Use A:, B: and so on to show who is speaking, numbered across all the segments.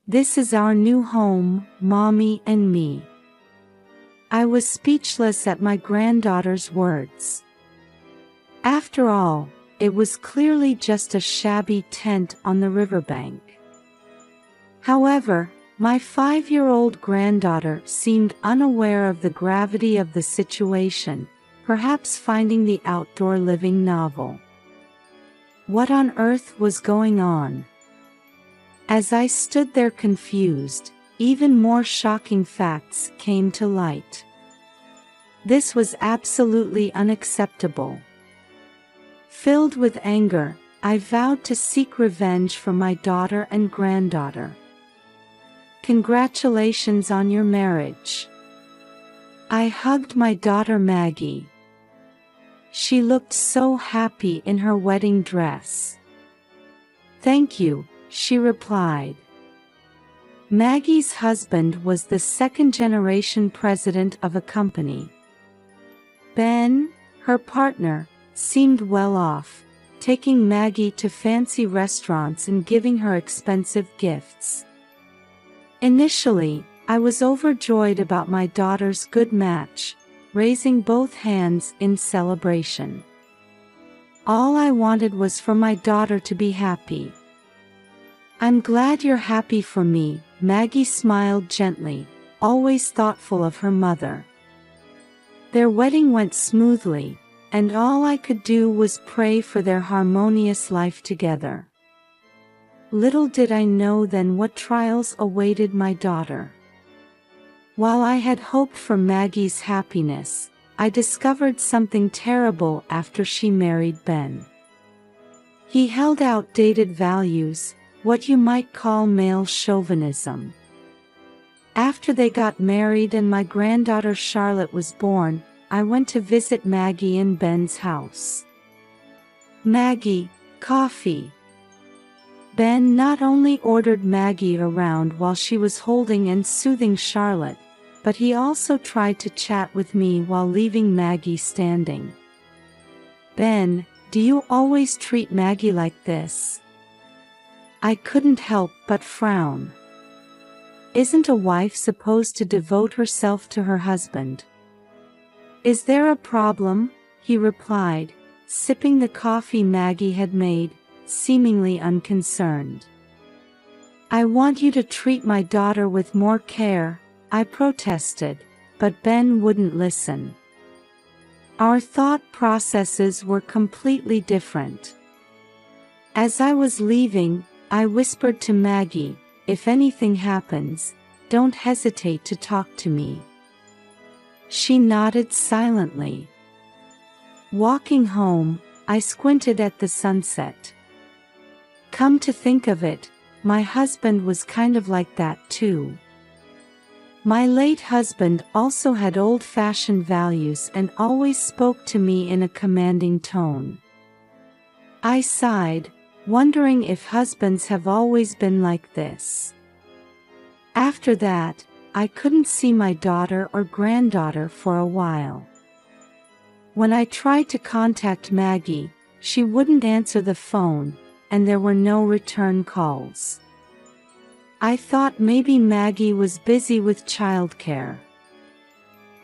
A: This is our new home, Mommy and me." I was speechless at my granddaughter's words. After all, it was clearly just a shabby tent on the riverbank. However, my 5-year-old granddaughter seemed unaware of the gravity of the situation, perhaps finding the outdoor living novel. What on earth was going on? As I stood there confused, even more shocking facts came to light. This was absolutely unacceptable. Filled with anger, I vowed to seek revenge for my daughter and granddaughter. "Congratulations on your marriage." I hugged my daughter Maggie. She looked so happy in her wedding dress. "Thank you," she replied. Maggie's husband was the second-generation president of a company. Ben, her partner, seemed well off, taking Maggie to fancy restaurants and giving her expensive gifts. Initially, I was overjoyed about my daughter's good match, raising both hands in celebration. All I wanted was for my daughter to be happy. "I'm glad you're happy for me," Maggie smiled gently, always thoughtful of her mother. Their wedding went smoothly, and all I could do was pray for their harmonious life together. Little did I know then what trials awaited my daughter. While I had hoped for Maggie's happiness, I discovered something terrible after she married Ben. He held outdated values, what you might call male chauvinism. After they got married and my granddaughter Charlotte was born, I went to visit Maggie in Ben's house. "Maggie, coffee." Ben not only ordered Maggie around while she was holding and soothing Charlotte, but he also tried to chat with me while leaving Maggie standing. "Ben, do you always treat Maggie like this?" I couldn't help but frown. Isn't a wife supposed to devote herself to her husband? "Is there a problem?" he replied, sipping the coffee Maggie had made, seemingly unconcerned. "I want you to treat my daughter with more care," I protested, but Ben wouldn't listen. Our thought processes were completely different. As I was leaving, I whispered to Maggie, "If anything happens, don't hesitate to talk to me." She nodded silently. Walking home, I squinted at the sunset. Come to think of it, my husband was kind of like that too. My late husband also had old-fashioned values and always spoke to me in a commanding tone. I sighed, wondering if husbands have always been like this. After that, I couldn't see my daughter or granddaughter for a while. When I tried to contact Maggie, she wouldn't answer the phone, and there were no return calls. I thought maybe Maggie was busy with childcare.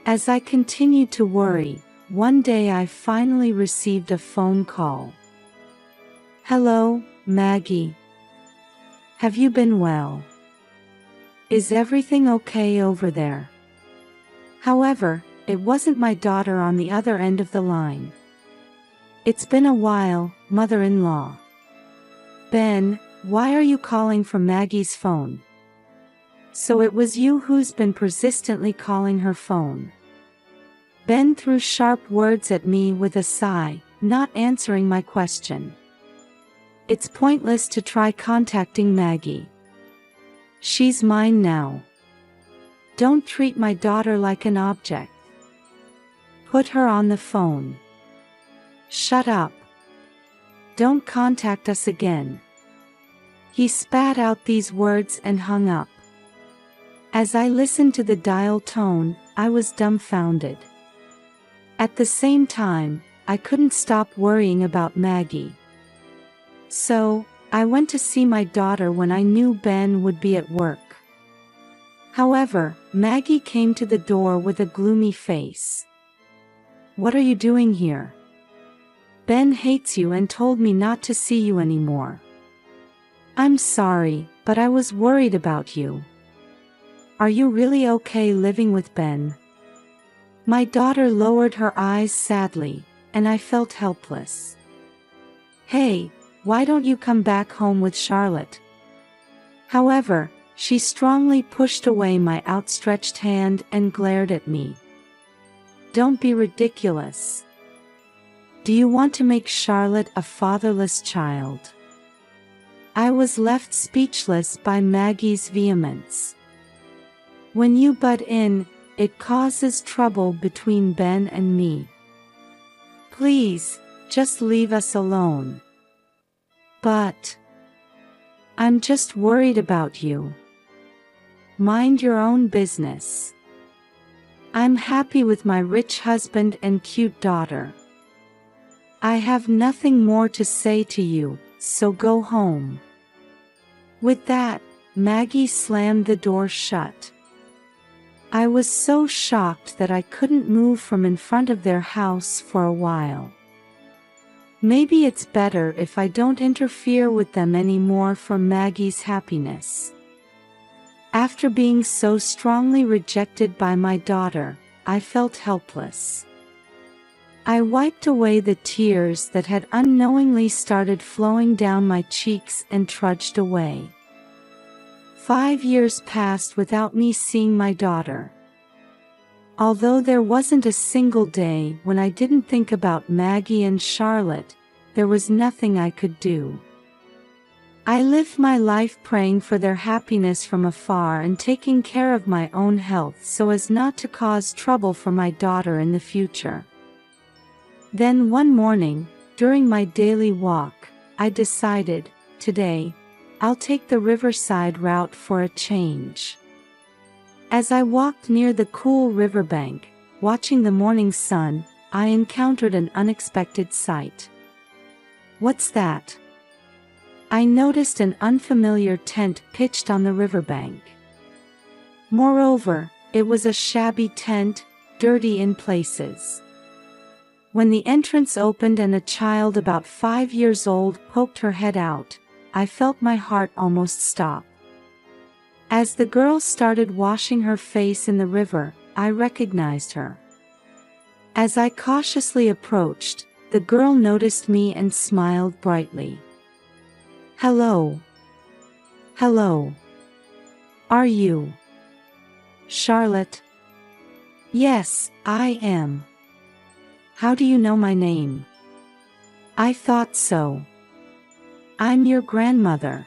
A: As I continued to worry, one day I finally received a phone call. "Hello, Maggie. Have you been well? Is everything okay over there?" However, it wasn't my daughter on the other end of the line. "It's been a while, mother-in-law." "Ben, why are you calling from Maggie's phone?" "So it was you who's been persistently calling her phone." Ben threw sharp words at me with a sigh, not answering my question. "It's pointless to try contacting Maggie. She's mine now. Don't treat my daughter like an object. Put her on the phone. Shut up. Don't contact us again." He spat out these words and hung up. As I listened to the dial tone, I was dumbfounded. At the same time, I couldn't stop worrying about Maggie. So, I went to see my daughter when I knew Ben would be at work. However, Maggie came to the door with a gloomy face. "What are you doing here? Ben hates you and told me not to see you anymore." "I'm sorry, but I was worried about you." "Are you really okay living with Ben?" My daughter lowered her eyes sadly, and I felt helpless. "Hey, why don't you come back home with Charlotte?" However, she strongly pushed away my outstretched hand and glared at me. "Don't be ridiculous. Do you want to make Charlotte a fatherless child?" I was left speechless by Maggie's vehemence. "When you butt in, it causes trouble between Ben and me. Please, just leave us alone." "But I'm just worried about you." "Mind your own business. I'm happy with my rich husband and cute daughter. I have nothing more to say to you, so go home." With that, Maggie slammed the door shut. I was so shocked that I couldn't move from in front of their house for a while. Maybe it's better if I don't interfere with them anymore for Maggie's happiness. After being so strongly rejected by my daughter, I felt helpless. I wiped away the tears that had unknowingly started flowing down my cheeks and trudged away. 5 years passed without me seeing my daughter. Although there wasn't a single day when I didn't think about Maggie and Charlotte, there was nothing I could do. I lived my life praying for their happiness from afar and taking care of my own health so as not to cause trouble for my daughter in the future. Then one morning, during my daily walk, I decided, today, I'll take the riverside route for a change. As I walked near the cool riverbank, watching the morning sun, I encountered an unexpected sight. "What's that?" I noticed an unfamiliar tent pitched on the riverbank. Moreover, it was a shabby tent, dirty in places. When the entrance opened and a child about 5 years old poked her head out, I felt my heart almost stop. As the girl started washing her face in the river, I recognized her. As I cautiously approached, the girl noticed me and smiled brightly. "Hello. Hello. Are you Charlotte?" "Yes, I am." "How do you know my name?" "I thought so. I'm your grandmother."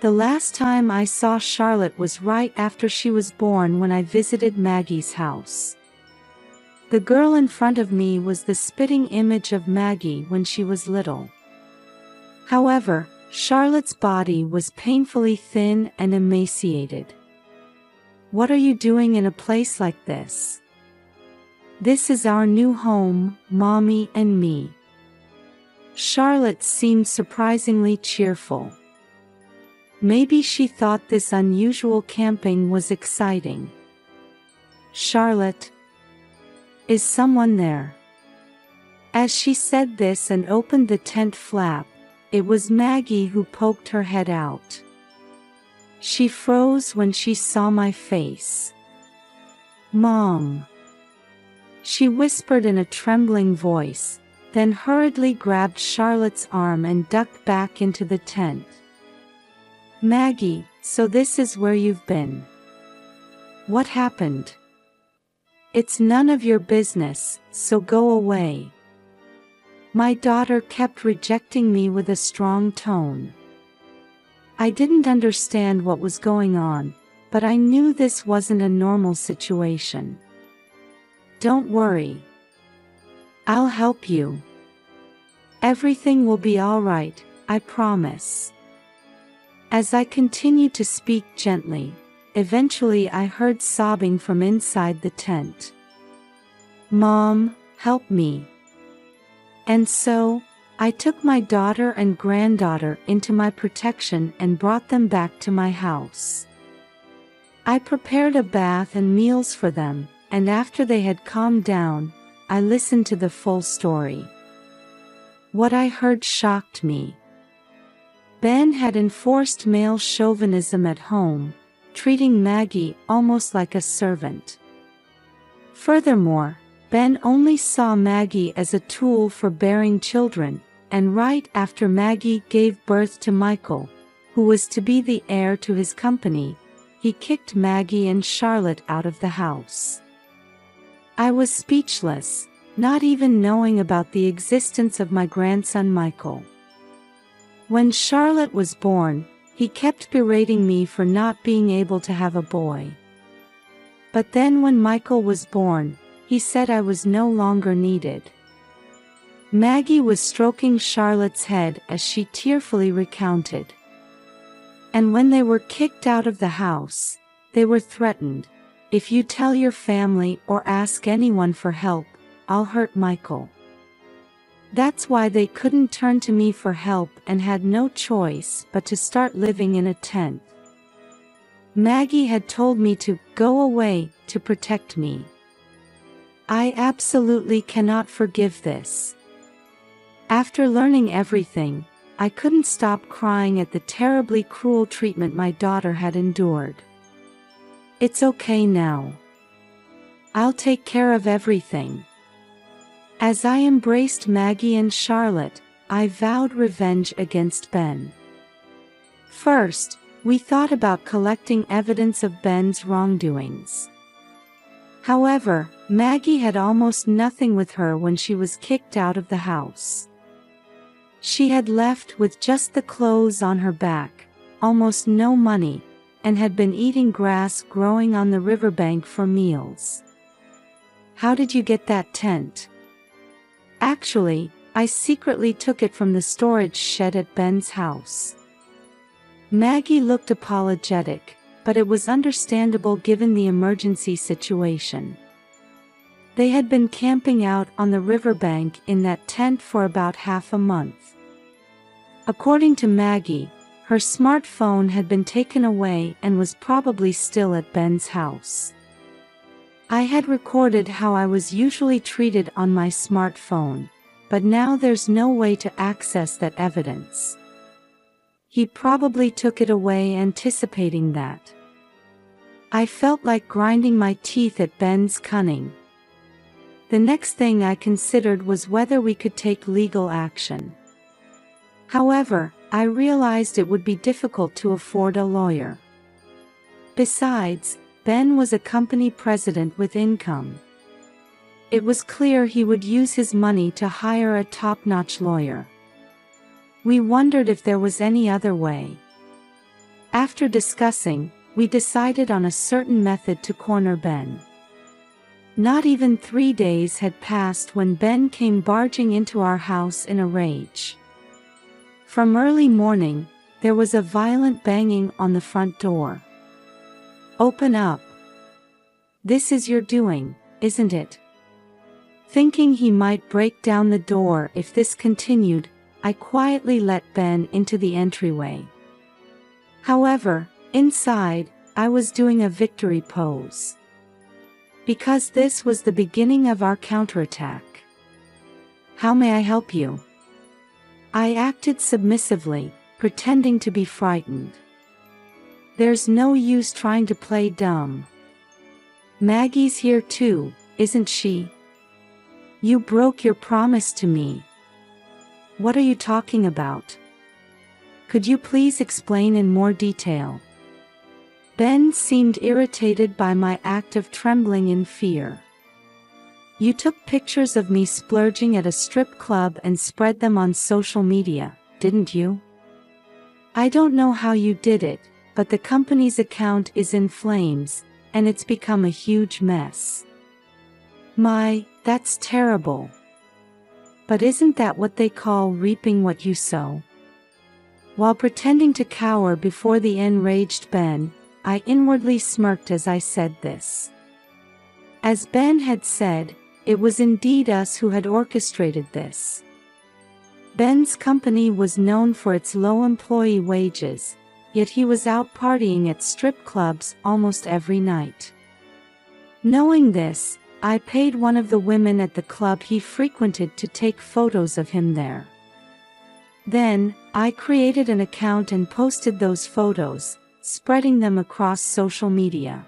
A: The last time I saw Charlotte was right after she was born when I visited Maggie's house. The girl in front of me was the spitting image of Maggie when she was little. However, Charlotte's body was painfully thin and emaciated. "What are you doing in a place like this?" "This is our new home, Mommy and me." Charlotte seemed surprisingly cheerful. Maybe she thought this unusual camping was exciting. "Charlotte, is someone there?" As she said this and opened the tent flap, it was Maggie who poked her head out. She froze when she saw my face. "Mom," she whispered in a trembling voice, then hurriedly grabbed Charlotte's arm and ducked back into the tent. "Maggie, so this is where you've been. What happened?" "It's none of your business, so go away." My daughter kept rejecting me with a strong tone. I didn't understand what was going on, but I knew this wasn't a normal situation. "Don't worry. I'll help you. Everything will be all right, I promise." As I continued to speak gently, eventually I heard sobbing from inside the tent. "Mom, help me." And so, I took my daughter and granddaughter into my protection and brought them back to my house. I prepared a bath and meals for them, and after they had calmed down, I listened to the full story. What I heard shocked me. Ben had enforced male chauvinism at home, treating Maggie almost like a servant. Furthermore, Ben only saw Maggie as a tool for bearing children, and right after Maggie gave birth to Michael, who was to be the heir to his company, he kicked Maggie and Charlotte out of the house. I was speechless, not even knowing about the existence of my grandson Michael. When Charlotte was born, he kept berating me for not being able to have a boy. But then when Michael was born, he said I was no longer needed. Maggie was stroking Charlotte's head as she tearfully recounted. And when they were kicked out of the house, they were threatened. If you tell your family or ask anyone for help, I'll hurt Michael. That's why they couldn't turn to me for help and had no choice but to start living in a tent. Maggie had told me to go away to protect me. I absolutely cannot forgive this. After learning everything, I couldn't stop crying at the terribly cruel treatment my daughter had endured. It's okay now. I'll take care of everything. As I embraced Maggie and Charlotte, I vowed revenge against Ben. First, we thought about collecting evidence of Ben's wrongdoings. However, Maggie had almost nothing with her when she was kicked out of the house. She had left with just the clothes on her back, almost no money, and had been eating grass growing on the riverbank for meals. How did you get that tent? Actually, I secretly took it from the storage shed at Ben's house. Maggie looked apologetic, but it was understandable given the emergency situation. They had been camping out on the riverbank in that tent for about half a month. According to Maggie, her smartphone had been taken away and was probably still at Ben's house. I had recorded how I was usually treated on my smartphone, but now there's no way to access that evidence. He probably took it away anticipating that. I felt like grinding my teeth at Ben's cunning. The next thing I considered was whether we could take legal action. However, I realized it would be difficult to afford a lawyer. Besides, Ben was a company president with income. It was clear he would use his money to hire a top-notch lawyer. We wondered if there was any other way. After discussing, we decided on a certain method to corner Ben. Not even 3 days had passed when Ben came barging into our house in a rage. From early morning, there was a violent banging on the front door. Open up. This is your doing, isn't it? Thinking he might break down the door if this continued, I quietly let Ben into the entryway. However, inside, I was doing a victory pose. Because this was the beginning of our counterattack. How may I help you? I acted submissively, pretending to be frightened. There's no use trying to play dumb. Maggie's here too, isn't she? You broke your promise to me. What are you talking about? Could you please explain in more detail? Ben seemed irritated by my act of trembling in fear. You took pictures of me splurging at a strip club and spread them on social media, didn't you? I don't know how you did it, but the company's account is in flames, and it's become a huge mess. That's terrible. But isn't that what they call reaping what you sow? While pretending to cower before the enraged Ben, I inwardly smirked as I said this. As Ben had said, it was indeed us who had orchestrated this. Ben's company was known for its low employee wages, yet he was out partying at strip clubs almost every night. Knowing this, I paid one of the women at the club he frequented to take photos of him there. Then, I created an account and posted those photos, spreading them across social media.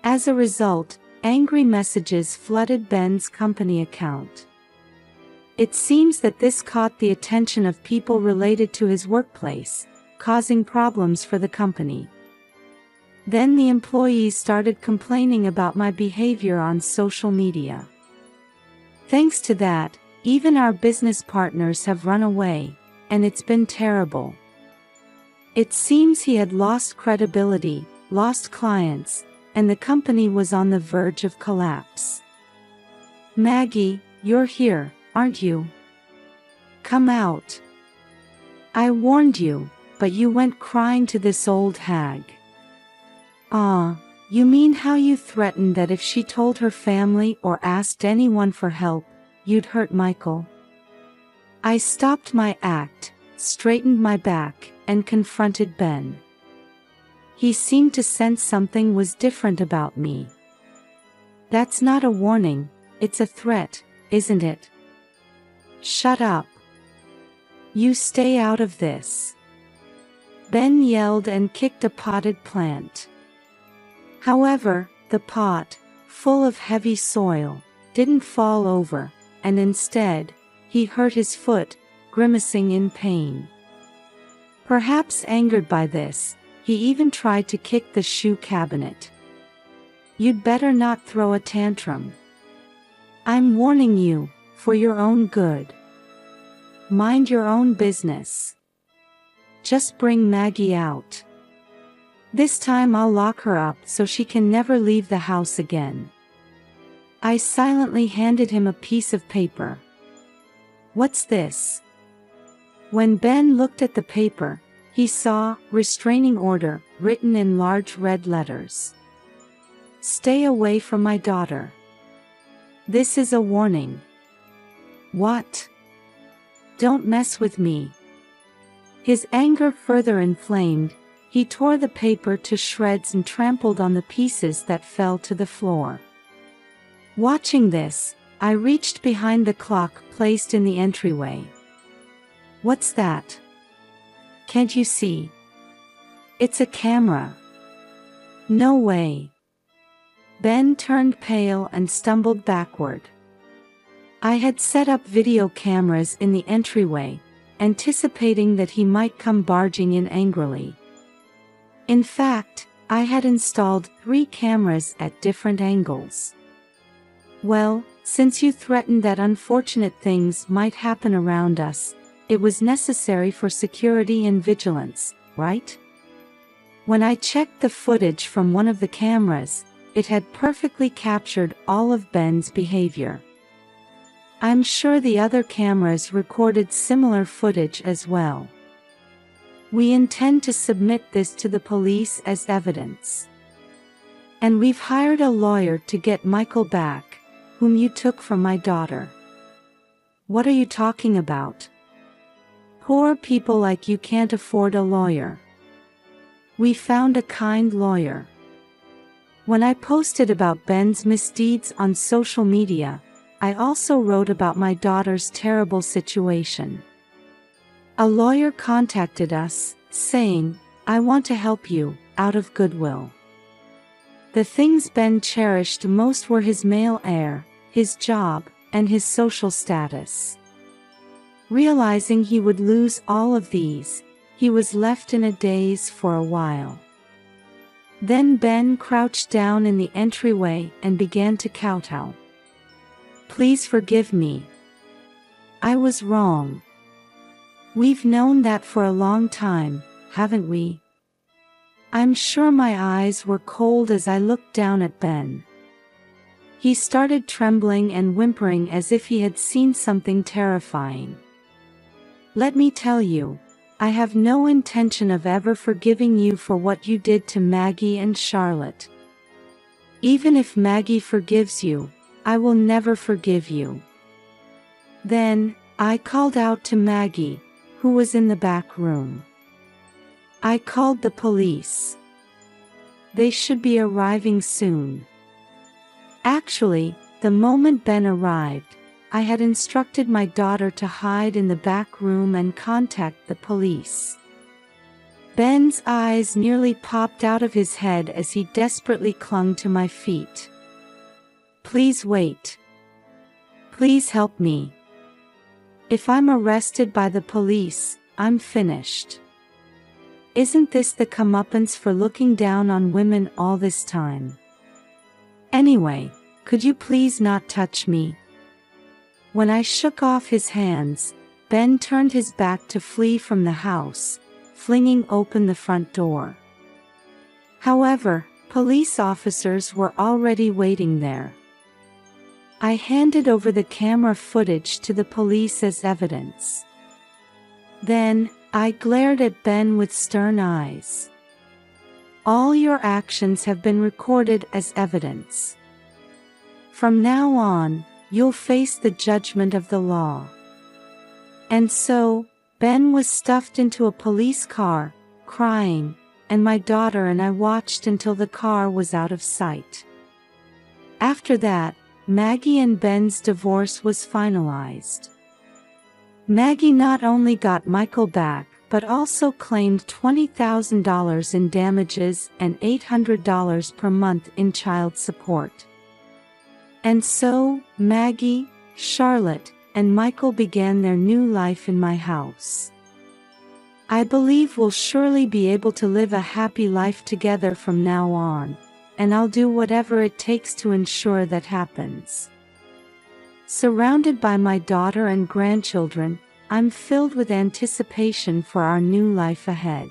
A: As a result, angry messages flooded Ben's company account. It seems that this caught the attention of people related to his workplace, causing problems for the company. Then the employees started complaining about my behavior on social media. Thanks to that, even our business partners have run away, and it's been terrible. It seems he had lost credibility, lost clients, and the company was on the verge of collapse. Maggie, you're here, aren't you? Come out. I warned you, but you went crying to this old hag. Ah, you mean how you threatened that if she told her family or asked anyone for help, you'd hurt Michael? I stopped my act, straightened my back, and confronted Ben. He seemed to sense something was different about me. That's not a warning, it's a threat, isn't it? Shut up. You stay out of this. Ben yelled and kicked a potted plant. However, the pot, full of heavy soil, didn't fall over, and instead, he hurt his foot, grimacing in pain. Perhaps angered by this, he even tried to kick the shoe cabinet. You'd better not throw a tantrum. I'm warning you, for your own good. Mind your own business. Just bring Maggie out. This time I'll lock her up so she can never leave the house again. I silently handed him a piece of paper. What's this? When Ben looked at the paper, he saw restraining order written in large red letters. Stay away from my daughter. This is a warning. What? Don't mess with me. His anger further inflamed. He tore the paper to shreds and trampled on the pieces that fell to the floor. Watching this, I reached behind the clock placed in the entryway. What's that? Can't you see? It's a camera. No way. Ben turned pale and stumbled backward. I had set up video cameras in the entryway, anticipating that he might come barging in angrily. In fact, I had installed 3 cameras at different angles. Well, since you threatened that unfortunate things might happen around us, it was necessary for security and vigilance, right? When I checked the footage from one of the cameras, it had perfectly captured all of Ben's behavior. I'm sure the other cameras recorded similar footage as well. We intend to submit this to the police as evidence. And we've hired a lawyer to get Michael back, whom you took from my daughter. What are you talking about? Poor people like you can't afford a lawyer. We found a kind lawyer. When I posted about Ben's misdeeds on social media, I also wrote about my daughter's terrible situation. A lawyer contacted us, saying, I want to help you, out of goodwill. The things Ben cherished most were his male heir, his job, and his social status. Realizing he would lose all of these, he was left in a daze for a while. Then Ben crouched down in the entryway and began to kowtow. Please forgive me. I was wrong. We've known that for a long time, haven't we? I'm sure my eyes were cold as I looked down at Ben. He started trembling and whimpering as if he had seen something terrifying. Let me tell you, I have no intention of ever forgiving you for what you did to Maggie and Charlotte. Even if Maggie forgives you, I will never forgive you. Then, I called out to Maggie, who was in the back room. I called the police. They should be arriving soon. Actually, the moment Ben arrived, I had instructed my daughter to hide in the back room and contact the police. Ben's eyes nearly popped out of his head as he desperately clung to my feet. Please wait. Please help me. If I'm arrested by the police, I'm finished. Isn't this the comeuppance for looking down on women all this time? Anyway, could you please not touch me? When I shook off his hands, Ben turned his back to flee from the house, flinging open the front door. However, police officers were already waiting there. I handed over the camera footage to the police as evidence. Then, I glared at Ben with stern eyes. All your actions have been recorded as evidence. From now on, you'll face the judgment of the law. And so, Ben was stuffed into a police car, crying, and my daughter and I watched until the car was out of sight. After that, Maggie and Ben's divorce was finalized. Maggie not only got Michael back, but also claimed $20,000 in damages and $800 per month in child support. And so, Maggie, Charlotte, and Michael began their new life in my house. I believe we'll surely be able to live a happy life together from now on, and I'll do whatever it takes to ensure that happens. Surrounded by my daughter and grandchildren, I'm filled with anticipation for our new life ahead.